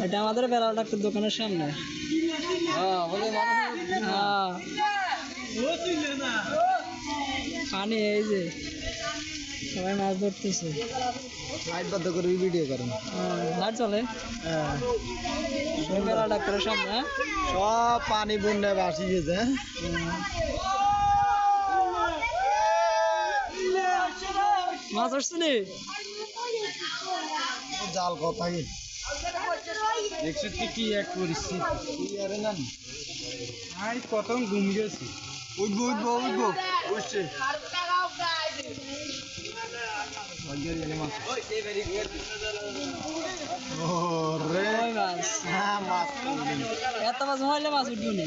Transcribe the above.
এটা আমাদের বেলা ডাক্তার দোকানের সামনে। পানি এই যে সবাই মাছ ধরতেছে। লাইট বন্ধ করে ভিডিও করেন। লাইট চলে। বেলা ডাক্তারের সামনে সব পানি বন্যা ভাসি গেছে। মাছ আসছে নি জাল কথাই দেখছিস কি এক পরিস্থিতি আরে না আই প্রথম ঘুম গেছি উঠবো উঠছে মাছ এত মাছ হইলে মাছ উঠবো নি।